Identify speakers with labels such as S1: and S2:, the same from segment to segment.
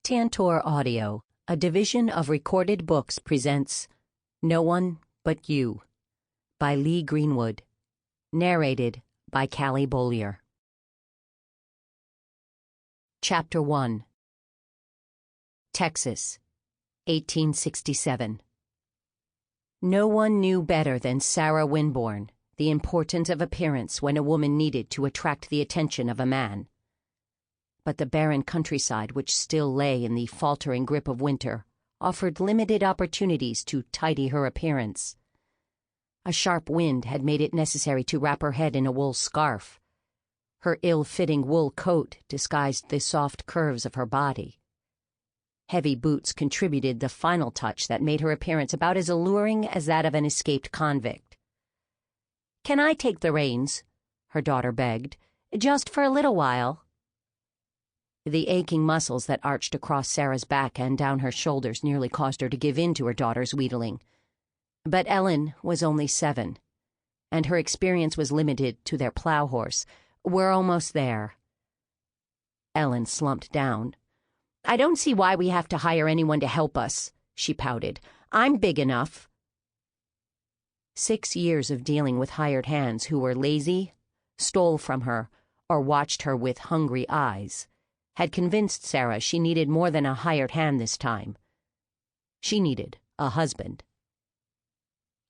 S1: Tantor Audio, a division of Recorded Books, presents No One But You by Leigh Greenwood, narrated by Callie Beaulieu. Chapter 1. Texas, 1867. No one knew better than Sarah Winborne the importance of appearance when a woman needed to attract the attention of a man. But the barren countryside which still lay in the faltering grip of winter offered limited opportunities to tidy her appearance. A sharp wind had made it necessary to wrap her head in a wool scarf. Her ill-fitting wool coat disguised the soft curves of her body. Heavy boots contributed the final touch that made her appearance about as alluring as that of an escaped convict. "Can I take the reins?" her daughter begged. "Just for a little while." The aching muscles that arched across Sarah's back and down her shoulders nearly caused her to give in to her daughter's wheedling. But Ellen was only 7, and her experience was limited to their plow horse. "We're almost there." Ellen slumped down. "I don't see why we have to hire anyone to help us," she pouted. "I'm big enough." 6 years of dealing with hired hands who were lazy, stole from her, or watched her with hungry eyes had convinced Sarah she needed more than a hired hand this time. She needed a husband.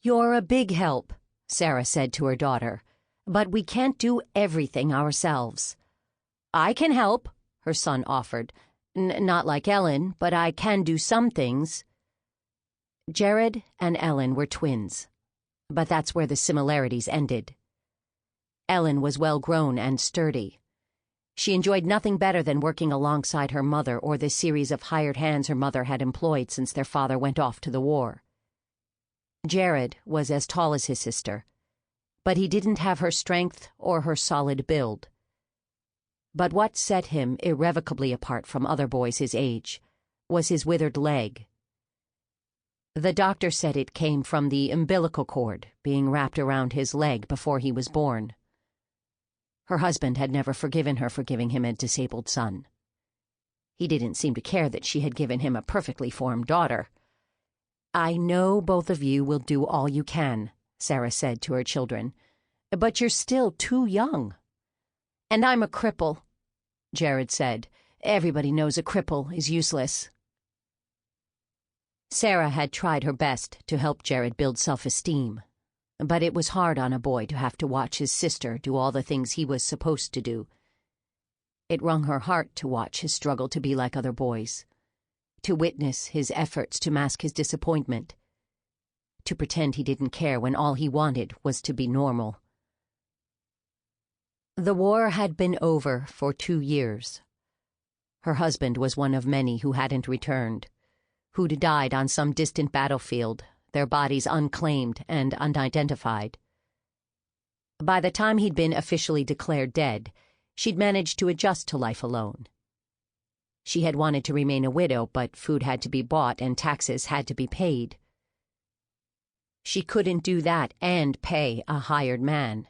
S1: "You're a big help," Sarah said to her daughter, "but we can't do everything ourselves." "I can help," her son offered. "Not like Ellen, but I can do some things." Jared and Ellen were twins, but that's where the similarities ended. Ellen was well-grown and sturdy. She enjoyed nothing better than working alongside her mother or the series of hired hands her mother had employed since their father went off to the war. Jared was as tall as his sister, but he didn't have her strength or her solid build. But what set him irrevocably apart from other boys his age was his withered leg. The doctor said it came from the umbilical cord being wrapped around his leg before he was born. Her husband had never forgiven her for giving him a disabled son. He didn't seem to care that she had given him a perfectly formed daughter. "I know both of you will do all you can," Sarah said to her children, "but you're still too young." "And I'm a cripple," Jared said. "Everybody knows a cripple is useless." Sarah had tried her best to help Jared build self-esteem, but it was hard on a boy to have to watch his sister do all the things he was supposed to do. It wrung her heart to watch his struggle to be like other boys, to witness his efforts to mask his disappointment, to pretend he didn't care when all he wanted was to be normal. The war had been over for 2 years. Her husband was one of many who hadn't returned, who'd died on some distant battlefield, their bodies unclaimed and unidentified. By the time he'd been officially declared dead, she'd managed to adjust to life alone. She had wanted to remain a widow, but food had to be bought and taxes had to be paid. She couldn't do that and pay a hired man.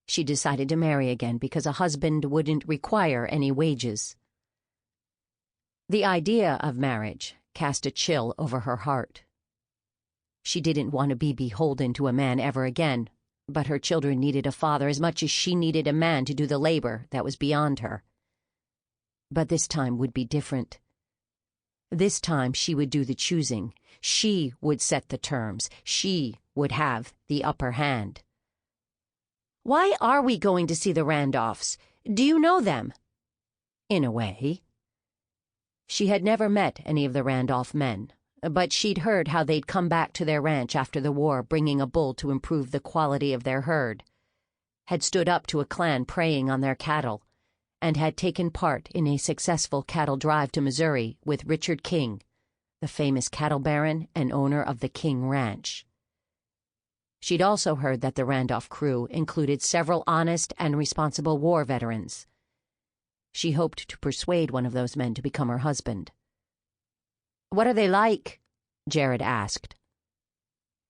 S1: She decided to marry again because a husband wouldn't require any wages. The idea of marriage cast a chill over her heart. She didn't want to be beholden to a man ever again, but her children needed a father as much as she needed a man to do the labor that was beyond her. But this time would be different. This time she would do the choosing. She would set the terms. She would have the upper hand. "Why are we going to see the Randolphs? Do you know them?" "In a way." She had never met any of the Randolph men, but she'd heard how they'd come back to their ranch after the war bringing a bull to improve the quality of their herd, had stood up to a clan preying on their cattle, and had taken part in a successful cattle drive to Missouri with Richard King, the famous cattle baron and owner of the King Ranch. She'd also heard that the Randolph crew included several honest and responsible war veterans. She hoped to persuade one of those men to become her husband. "What are they like?" Jared asked.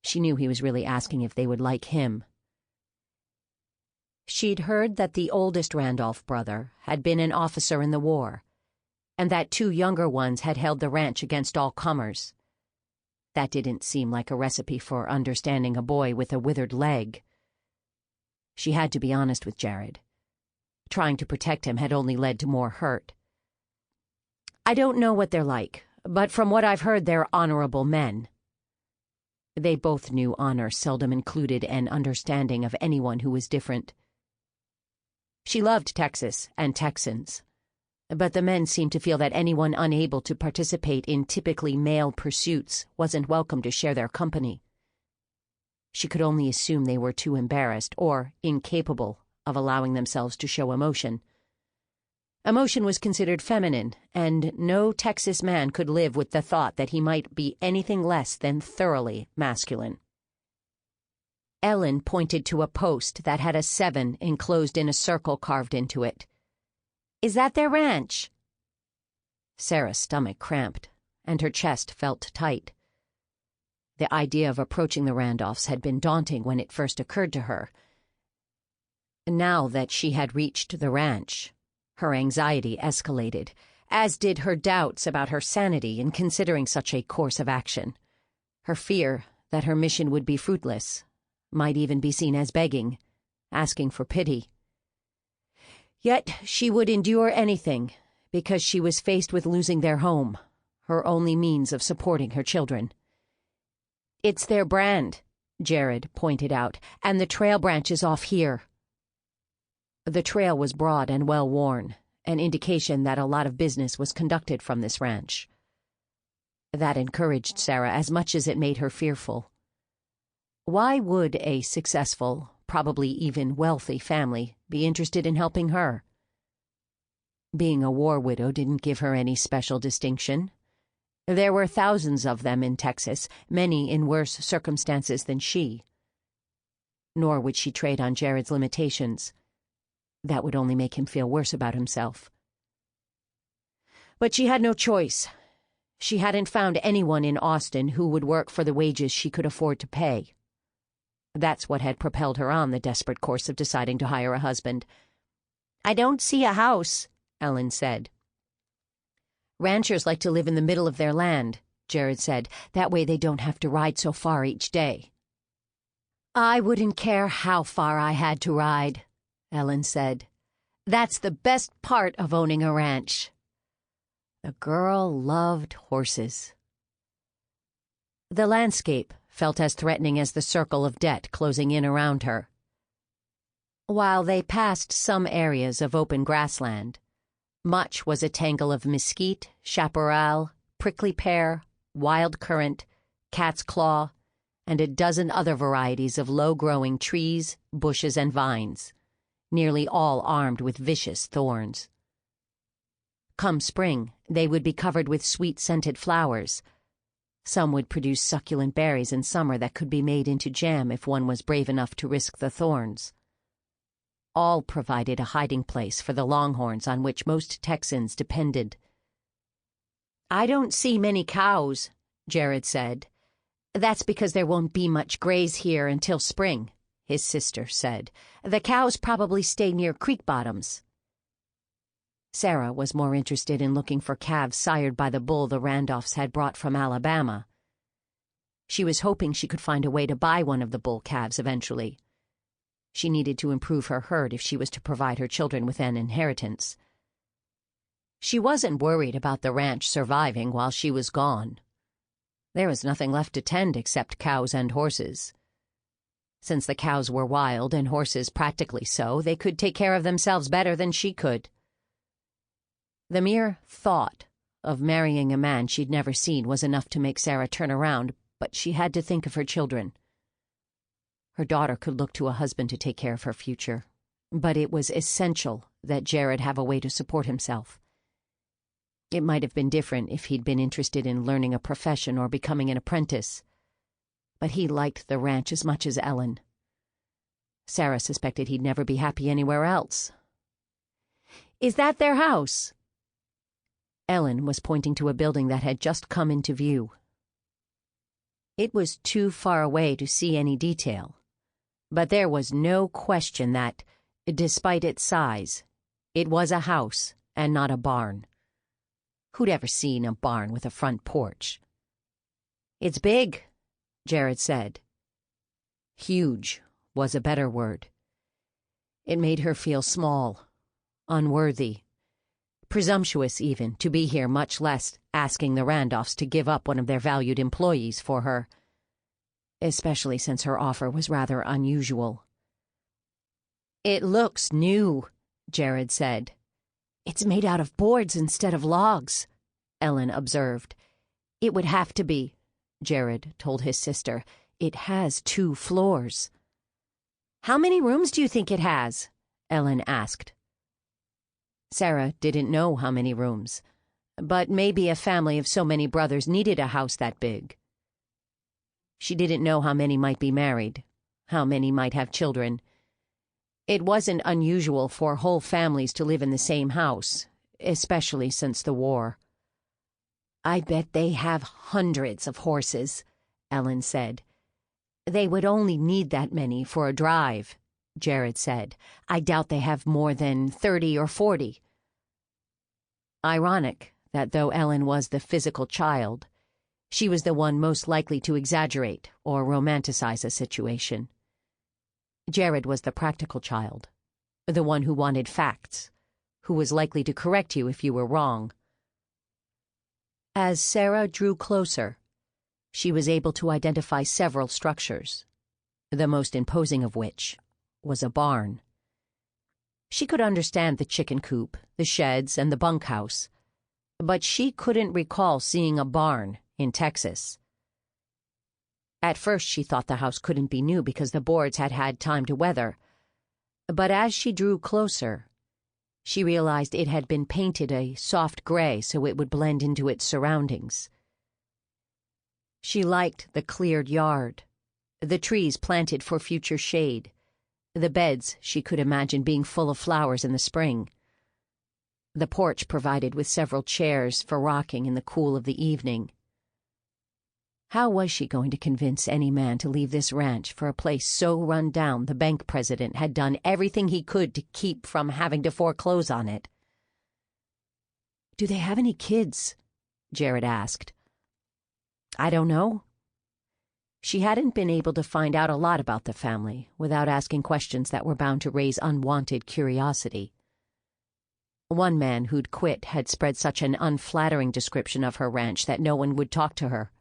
S1: She knew he was really asking if they would like him. She'd heard that the oldest Randolph brother had been an officer in the war, and that 2 younger ones had held the ranch against all comers. That didn't seem like a recipe for understanding a boy with a withered leg. She had to be honest with Jared. Trying to protect him had only led to more hurt. "I don't know what they're like, but from what I've heard, they're honorable men." They both knew honor seldom included an understanding of anyone who was different. She loved Texas and Texans, but the men seemed to feel that anyone unable to participate in typically male pursuits wasn't welcome to share their company. She could only assume they were too embarrassed or incapable of allowing themselves to show emotion. Emotion was considered feminine, and no Texas man could live with the thought that he might be anything less than thoroughly masculine. Ellen pointed to a post that had a 7 enclosed in a circle carved into it. "Is that their ranch?" Sarah's stomach cramped, and her chest felt tight. The idea of approaching the Randolphs had been daunting when it first occurred to her. Now that she had reached the ranch, her anxiety escalated, as did her doubts about her sanity in considering such a course of action. Her fear that her mission would be fruitless, might even be seen as begging, asking for pity. Yet she would endure anything, because she was faced with losing their home, her only means of supporting her children. "It's their brand," Jared pointed out, "and the trail branches off here." The trail was broad and well-worn, an indication that a lot of business was conducted from this ranch. That encouraged Sarah as much as it made her fearful. Why would a successful, probably even wealthy family be interested in helping her? Being a war widow didn't give her any special distinction. There were thousands of them in Texas, many in worse circumstances than she. Nor would she trade on Jared's limitations. That would only make him feel worse about himself. But she had no choice. She hadn't found anyone in Austin who would work for the wages she could afford to pay. That's what had propelled her on the desperate course of deciding to hire a husband. "I don't see a house," Ellen said. "Ranchers like to live in the middle of their land," Jared said. "That way they don't have to ride so far each day." "I wouldn't care how far I had to ride," Ellen said. "That's the best part of owning a ranch." The girl loved horses. The landscape felt as threatening as the circle of debt closing in around her. While they passed some areas of open grassland, much was a tangle of mesquite, chaparral, prickly pear, wild currant, cat's claw, and a dozen other varieties of low-growing trees, bushes, and vines, nearly all armed with vicious thorns. Come spring, they would be covered with sweet-scented flowers. Some would produce succulent berries in summer that could be made into jam if one was brave enough to risk the thorns. All provided a hiding place for the longhorns on which most Texans depended. "I don't see many cows," Jared said. "That's because there won't be much graze here until spring," his sister said. "The cows probably stay near creek bottoms." Sarah was more interested in looking for calves sired by the bull the Randolphs had brought from Alabama. She was hoping she could find a way to buy one of the bull calves eventually. She needed to improve her herd if she was to provide her children with an inheritance. She wasn't worried about the ranch surviving while she was gone. There was nothing left to tend except cows and horses. Since the cows were wild and horses practically so, they could take care of themselves better than she could. The mere thought of marrying a man she'd never seen was enough to make Sarah turn around, but she had to think of her children. Her daughter could look to a husband to take care of her future, but it was essential that Jared have a way to support himself. It might have been different if he'd been interested in learning a profession or becoming an apprentice, but he liked the ranch as much as Ellen. Sarah suspected he'd never be happy anywhere else. "Is that their house?" Ellen was pointing to a building that had just come into view. It was too far away to see any detail, but there was no question that, despite its size, it was a house and not a barn. Who'd ever seen a barn with a front porch? "It's big," Jared said. Huge was a better word. It made her feel small, unworthy, presumptuous even, to be here, much less asking the Randolphs to give up one of their valued employees for her, especially since her offer was rather unusual. "It looks new," Jared said. "It's made out of boards instead of logs," Ellen observed. "It would have to be," Jared told his sister. "It has 2 floors. "How many rooms do you think it has?" Ellen asked. Sarah didn't know how many rooms, but maybe a family of so many brothers needed a house that big. She didn't know how many might be married, how many might have children. It wasn't unusual for whole families to live in the same house, especially since the war. "I bet they have hundreds of horses," Ellen said. "They would only need that many for a drive," Jared said. "I doubt they have more than 30 or 40. Ironic that though Ellen was the physical child, she was the one most likely to exaggerate or romanticize a situation. Jared was the practical child, the one who wanted facts, who was likely to correct you if you were wrong. As Sarah drew closer, she was able to identify several structures, the most imposing of which was a barn. She could understand the chicken coop, the sheds, and the bunkhouse, but she couldn't recall seeing a barn in Texas. At first she thought the house couldn't be new because the boards had had time to weather, but as she drew closer, she realized it had been painted a soft gray so it would blend into its surroundings. She liked the cleared yard, the trees planted for future shade, the beds she could imagine being full of flowers in the spring, the porch provided with several chairs for rocking in the cool of the evening. How was she going to convince any man to leave this ranch for a place so run down the bank president had done everything he could to keep from having to foreclose on it? "Do they have any kids?" Jared asked. "I don't know." She hadn't been able to find out a lot about the family without asking questions that were bound to raise unwanted curiosity. One man who'd quit had spread such an unflattering description of her ranch that no one would talk to her.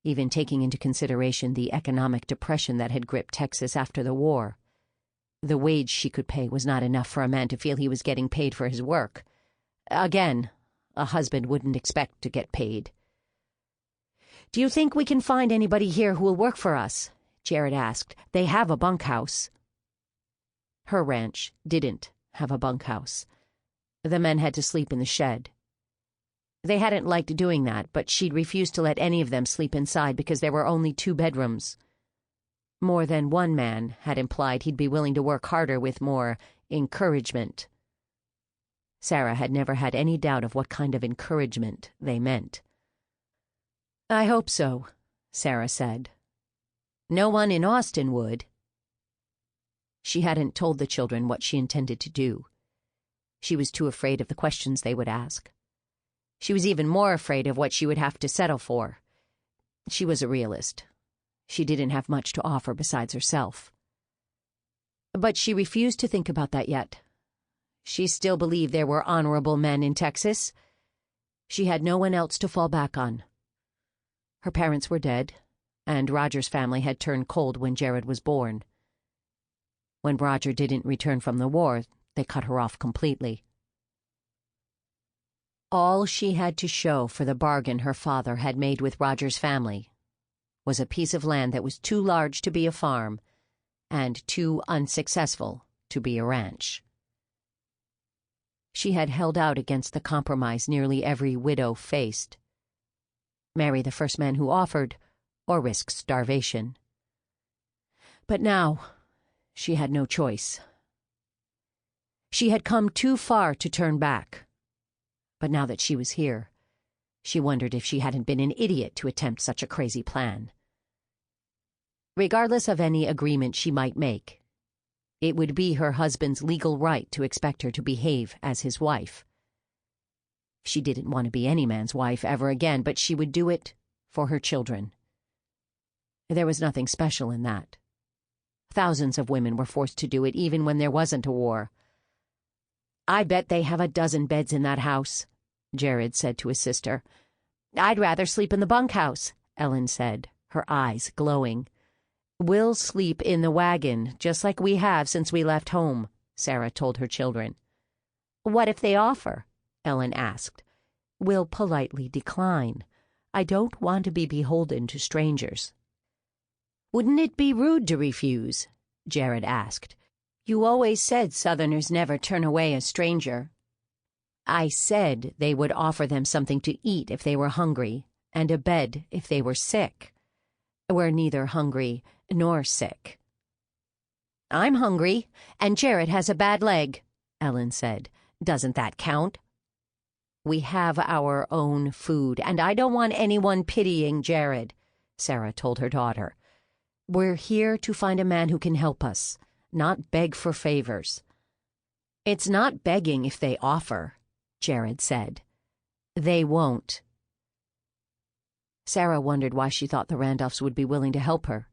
S1: Even taking into consideration the economic depression that had gripped Texas after the war, the wage she could pay was not enough for a man to feel he was getting paid for his work. Again, a husband wouldn't expect to get paid. "Do you think we can find anybody here who will work for us?" Jared asked. "They have a bunkhouse." Her ranch didn't have a bunkhouse. The men had to sleep in the shed. They hadn't liked doing that, but she'd refused to let any of them sleep inside because there were only 2 bedrooms. More than one man had implied he'd be willing to work harder with more encouragement. Sarah had never had any doubt of what kind of encouragement they meant. "I hope so," Sarah said. "No one in Austin would." She hadn't told the children what she intended to do. She was too afraid of the questions they would ask. She was even more afraid of what she would have to settle for. She was a realist. She didn't have much to offer besides herself. But she refused to think about that yet. She still believed there were honorable men in Texas. She had no one else to fall back on. Her parents were dead, and Roger's family had turned cold when Jared was born. When Roger didn't return from the war, they cut her off completely. All she had to show for the bargain her father had made with Roger's family was a piece of land that was too large to be a farm and too unsuccessful to be a ranch. She had held out against the compromise nearly every widow faced. Marry the first man who offered, or risk starvation. But now, she had no choice. She had come too far to turn back. But now that she was here, she wondered if she hadn't been an idiot to attempt such a crazy plan. Regardless of any agreement she might make, it would be her husband's legal right to expect her to behave as his wife. She didn't want to be any man's wife ever again, but she would do it for her children. There was nothing special in that. Thousands of women were forced to do it, even when there wasn't a war. "I bet they have a dozen beds in that house," Jared said to his sister. "I'd rather sleep in the bunkhouse," Ellen said, her eyes glowing. "We'll sleep in the wagon, just like we have since we left home," Sarah told her children. "What if they offer?" Ellen asked. "We'll politely decline. I don't want to be beholden to strangers." "Wouldn't it be rude to refuse?" Jared asked. "You always said Southerners never turn away a stranger." "I said they would offer them something to eat if they were hungry, and a bed if they were sick. We're neither hungry nor sick." "I'm hungry, and Jared has a bad leg," Ellen said. "Doesn't that count?" "We have our own food, and I don't want anyone pitying Jared," Sarah told her daughter. "We're here to find a man who can help us, not beg for favors." "It's not begging if they offer," Jared said. "They won't." Sarah wondered why she thought the Randolphs would be willing to help her.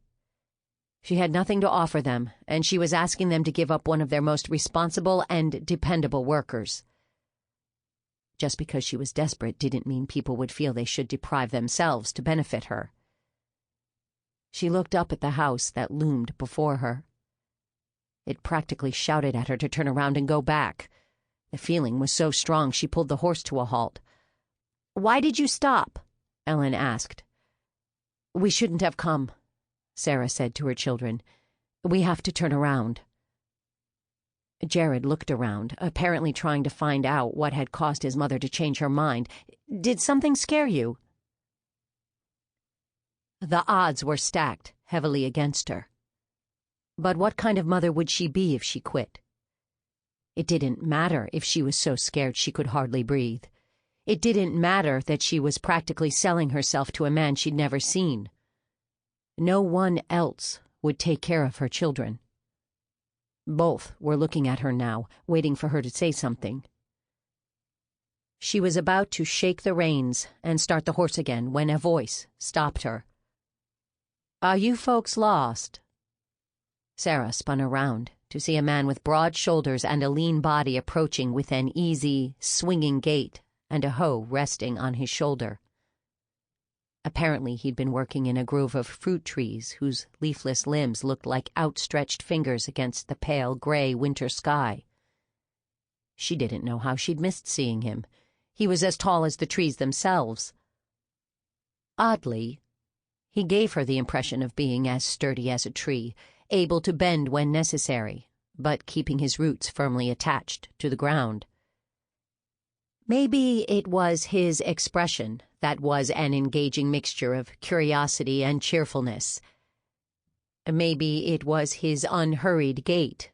S1: She had nothing to offer them, and she was asking them to give up one of their most responsible and dependable workers. Just because she was desperate didn't mean people would feel they should deprive themselves to benefit her. She looked up at the house that loomed before her. It practically shouted at her to turn around and go back. The feeling was so strong she pulled the horse to a halt. "Why did you stop?" Ellen asked. "We shouldn't have come," Sarah said to her children. "We have to turn around." Jared looked around, apparently trying to find out what had caused his mother to change her mind. "Did something scare you?" The odds were stacked heavily against her. But what kind of mother would she be if she quit? It didn't matter if she was so scared she could hardly breathe. It didn't matter that she was practically selling herself to a man she'd never seen. No one else would take care of her children. Both were looking at her now, waiting for her to say something. She was about to shake the reins and start the horse again when a voice stopped her. "Are you folks lost?" Sarah spun around to see a man with broad shoulders and a lean body approaching with an easy, swinging gait and a hoe resting on his shoulder. Apparently he'd been working in a grove of fruit trees whose leafless limbs looked like outstretched fingers against the pale gray winter sky. She didn't know how she'd missed seeing him. He was as tall as the trees themselves. Oddly, he gave her the impression of being as sturdy as a tree, able to bend when necessary, but keeping his roots firmly attached to the ground. Maybe it was his expression that was an engaging mixture of curiosity and cheerfulness. Maybe it was his unhurried gait,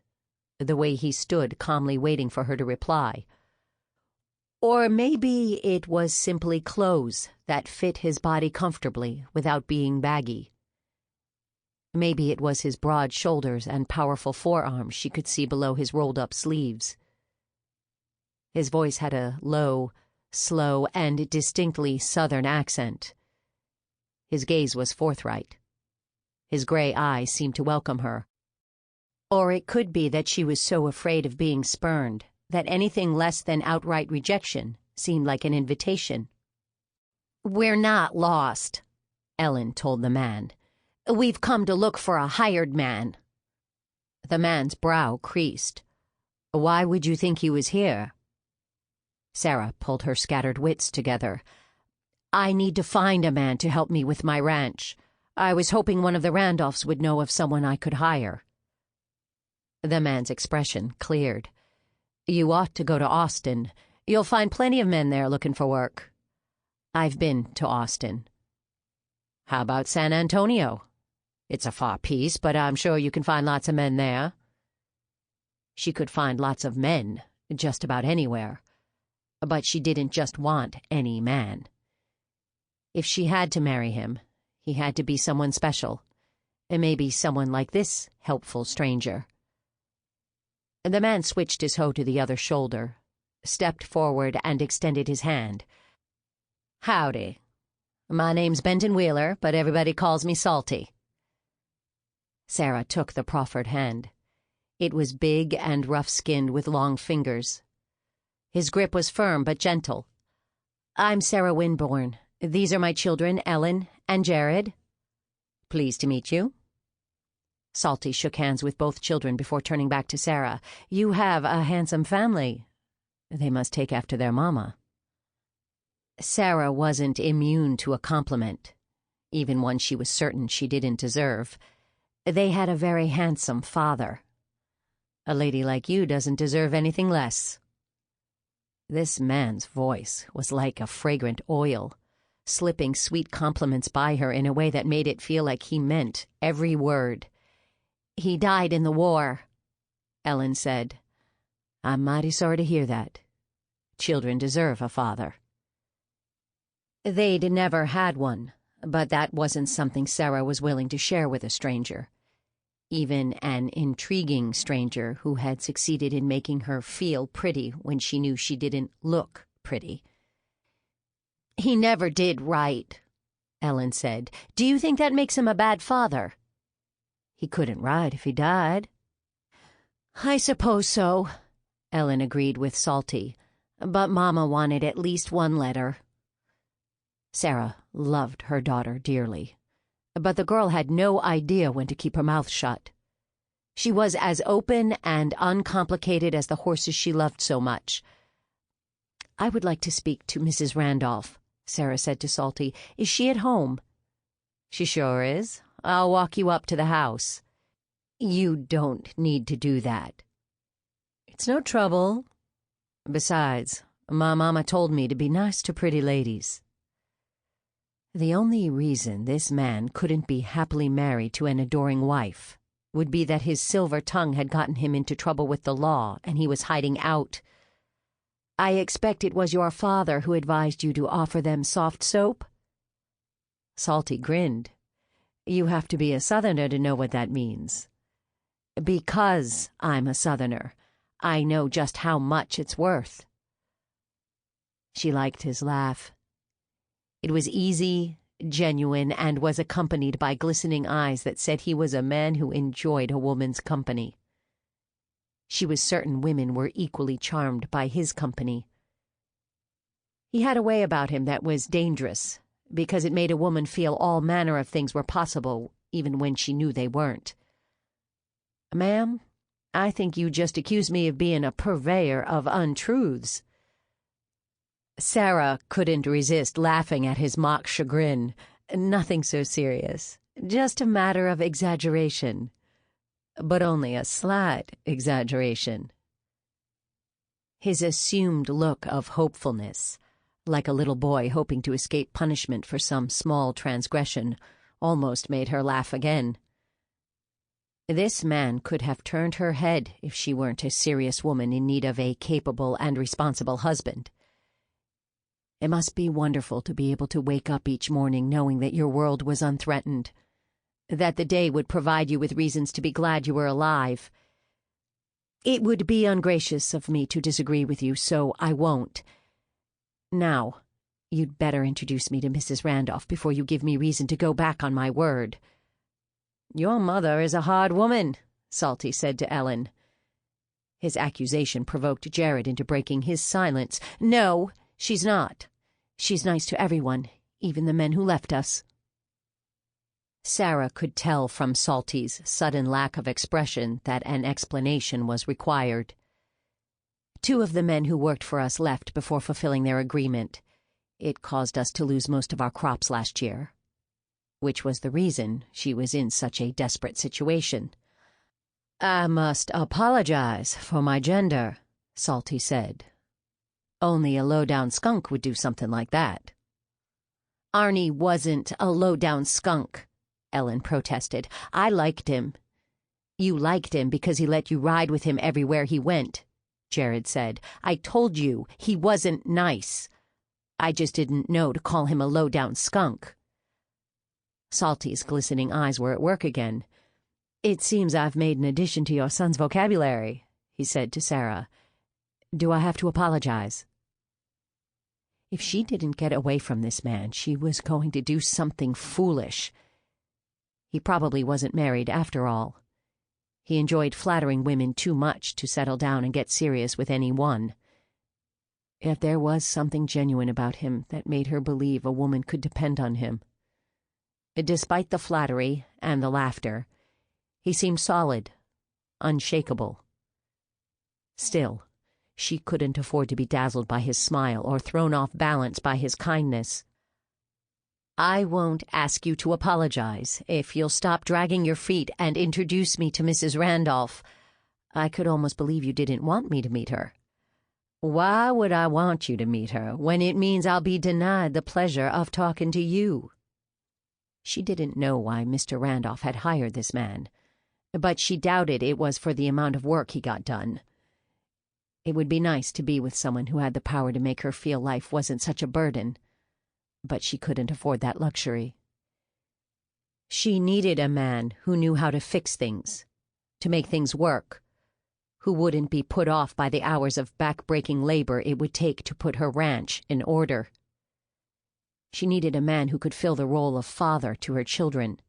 S1: the way he stood calmly waiting for her to reply. Or maybe it was simply clothes that fit his body comfortably without being baggy. Maybe it was his broad shoulders and powerful forearms she could see below his rolled-up sleeves. His voice had a low, slow, and distinctly Southern accent. His gaze was forthright. His gray eyes seemed to welcome her. Or it could be that she was so afraid of being spurned that anything less than outright rejection seemed like an invitation. "We're not lost," Ellen told the man. "We've come to look for a hired man." The man's brow creased. "Why would you think he was here?" Sarah pulled her scattered wits together. "I need to find a man to help me with my ranch. I was hoping one of the Randolphs would know of someone I could hire." The man's expression cleared. "You ought to go to Austin. You'll find plenty of men there looking for work." "I've been to Austin." "How about San Antonio? It's a far piece, but I'm sure you can find lots of men there." She could find lots of men just about anywhere. But she didn't just want any man. If she had to marry him, he had to be someone special, and maybe someone like this helpful stranger. The man switched his hoe to the other shoulder, stepped forward and extended his hand. "Howdy. My name's Benton Wheeler, but everybody calls me Salty." Sarah took the proffered hand. It was big and rough-skinned with long fingers. His grip was firm but gentle. "I'm Sarah Winborne. These are my children, Ellen and Jared. Pleased to meet you." Salty shook hands with both children before turning back to Sarah. "You have a handsome family. They must take after their mama." Sarah wasn't immune to a compliment, even one she was certain she didn't deserve. They had a very handsome father. "A lady like you doesn't deserve anything less." This man's voice was like a fragrant oil, slipping sweet compliments by her in a way that made it feel like he meant every word. "He died in the war," Ellen said. "I'm mighty sorry to hear that. Children deserve a father." They'd never had one, but that wasn't something Sarah was willing to share with a stranger, even an intriguing stranger who had succeeded in making her feel pretty when she knew she didn't look pretty. "He never did right," Ellen said. "Do you think that makes him a bad father?" "He couldn't write if he died." "I suppose so," Ellen agreed with Salty, "but Mama wanted at least one letter." Sarah loved her daughter dearly, but the girl had no idea when to keep her mouth shut. She was as open and uncomplicated as the horses she loved so much. "I would like to speak to Mrs. Randolph," Sarah said to Salty. "Is she at home?" "She sure is. I'll walk you up to the house." "You don't need to do that." "It's no trouble. Besides, my mama told me to be nice to pretty ladies." The only reason this man couldn't be happily married to an adoring wife would be that his silver tongue had gotten him into trouble with the law and he was hiding out. "I expect it was your father who advised you to offer them soft soap?" Salty grinned. "You have to be a Southerner to know what that means." "Because I'm a Southerner, I know just how much it's worth." She liked his laugh. It was easy, genuine, and was accompanied by glistening eyes that said he was a man who enjoyed a woman's company. She was certain women were equally charmed by his company. He had a way about him that was dangerous, because it made a woman feel all manner of things were possible, even when she knew they weren't. "Ma'am, I think you just accused me of being a purveyor of untruths." Sarah couldn't resist laughing at his mock chagrin. "Nothing so serious. Just a matter of exaggeration. But only a slight exaggeration." His assumed look of hopefulness, like a little boy hoping to escape punishment for some small transgression, almost made her laugh again. This man could have turned her head if she weren't a serious woman in need of a capable and responsible husband. It must be wonderful to be able to wake up each morning knowing that your world was unthreatened, that the day would provide you with reasons to be glad you were alive. It would be ungracious of me to disagree with you, so I won't. Now, you'd better introduce me to Mrs. Randolph before you give me reason to go back on my word." "Your mother is a hard woman," Salty said to Ellen. His accusation provoked Jared into breaking his silence. "No, she's not. She's nice to everyone, even the men who left us." Sarah could tell from Salty's sudden lack of expression that an explanation was required. "2 of the men who worked for us left before fulfilling their agreement. It caused us to lose most of our crops last year," which was the reason she was in such a desperate situation. "I must apologize for my gender," Salty said. "Only a low-down skunk would do something like that." "Arnie wasn't a low-down skunk," Ellen protested. "I liked him." "You liked him because he let you ride with him everywhere he went," Jared said. "I told you he wasn't nice. I just didn't know to call him a low-down skunk." Salty's glistening eyes were at work again. "It seems I've made an addition to your son's vocabulary," he said to Sarah. Do I have to apologize? If she didn't get away from this man, she was going to do something foolish. He probably wasn't married after all. He enjoyed flattering women too much to settle down and get serious with any one. Yet there was something genuine about him that made her believe a woman could depend on him. Despite the flattery and the laughter, he seemed solid, unshakable. Still, she couldn't afford to be dazzled by his smile or thrown off balance by his kindness. I won't ask you to apologize if you'll stop dragging your feet and introduce me to Mrs. Randolph. I could almost believe you didn't want me to meet her. Why would I want you to meet her when it means I'll be denied the pleasure of talking to you? She didn't know why Mr. Randolph had hired this man, but she doubted it was for the amount of work he got done. It would be nice to be with someone who had the power to make her feel life wasn't such a burden, but she couldn't afford that luxury. She needed a man who knew how to fix things, to make things work, who wouldn't be put off by the hours of back-breaking labor it would take to put her ranch in order. She needed a man who could fill the role of father to her children.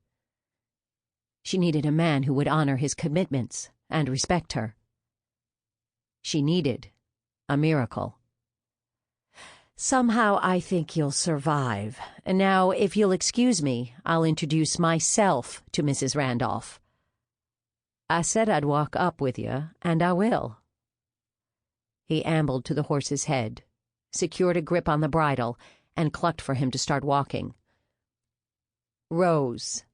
S1: She needed a man who would honor his commitments and respect her. She needed a miracle. Somehow I think you'll survive. Now, if you'll excuse me, I'll introduce myself to Mrs. Randolph. I said I'd walk up with you, and I will. He ambled to the horse's head, secured a grip on the bridle, and clucked for him to start walking. Rose.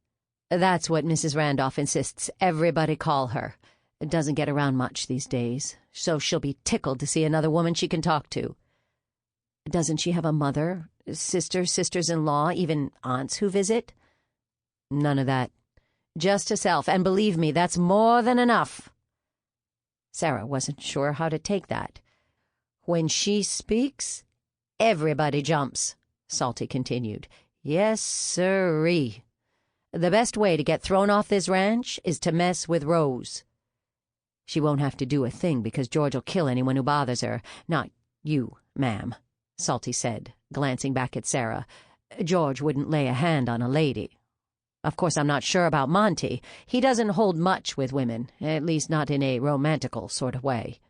S1: That's what Mrs. Randolph insists everybody call her. Doesn't get around much these days, so she'll be tickled to see another woman she can talk to. Doesn't she have a mother, sister, sisters-in-law, even aunts who visit? None of that. Just herself, and believe me, that's more than enough. Sarah wasn't sure how to take that. When she speaks, everybody jumps, Salty continued. Yes, sirree. The best way to get thrown off this ranch is to mess with Rose. She won't have to do a thing because George'll kill anyone who bothers her. Not you, ma'am, Salty said, glancing back at Sarah. George wouldn't lay a hand on a lady. Of course, I'm not sure about Monty. He doesn't hold much with women, at least not in a romantical sort of way.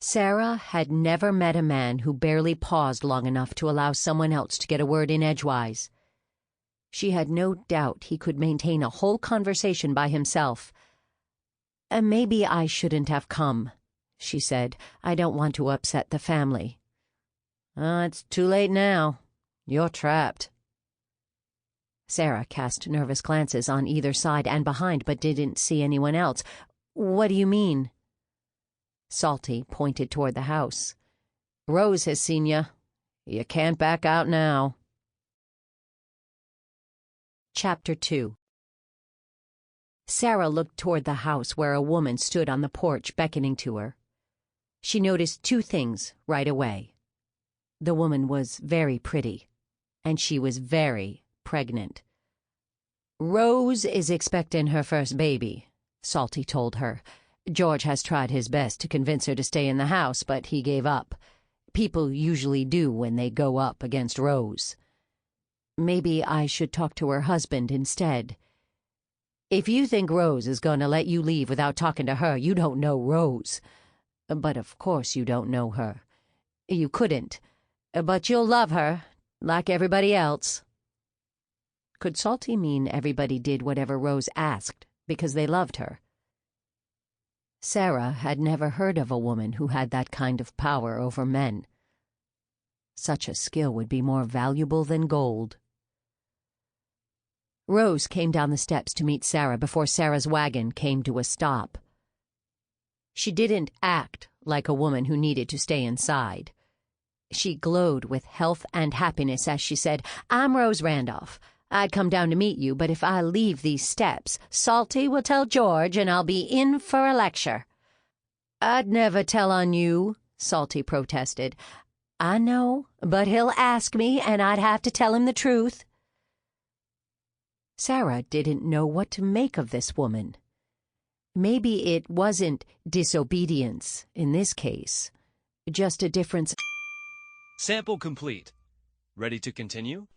S1: Sarah had never met a man who barely paused long enough to allow someone else to get a word in edgewise. She had no doubt he could maintain a whole conversation by himself. Maybe I shouldn't have come, she said. I don't want to upset the family. It's too late now. You're trapped. Sarah cast nervous glances on either side and behind, but didn't see anyone else. What do you mean? Salty pointed toward the house. Rose has seen you. You can't back out now. Chapter 2. Sarah looked toward the house where a woman stood on the porch beckoning to her. She noticed two things right away. The woman was very pretty, and she was very pregnant. Rose is expecting her first baby, Salty told her. George has tried his best to convince her to stay in the house, but he gave up. People usually do when they go up against Rose. Maybe I should talk to her husband instead. If you think Rose is going to let you leave without talking to her, you don't know Rose. But of course you don't know her. You couldn't. But you'll love her, like everybody else. Could Salty mean everybody did whatever Rose asked because they loved her? Sarah had never heard of a woman who had that kind of power over men. Such a skill would be more valuable than gold. Rose came down the steps to meet Sarah before Sarah's wagon came to a stop. She didn't act like a woman who needed to stay inside. She glowed with health and happiness as she said, I'm Rose Randolph. I'd come down to meet you, but if I leave these steps, Salty will tell George and I'll be in for a lecture. I'd never tell on you, Salty protested. I know, but he'll ask me and I'd have to tell him the truth. Sarah didn't know what to make of this woman. Maybe it wasn't disobedience in this case, just a difference.
S2: Sample complete. Ready to continue?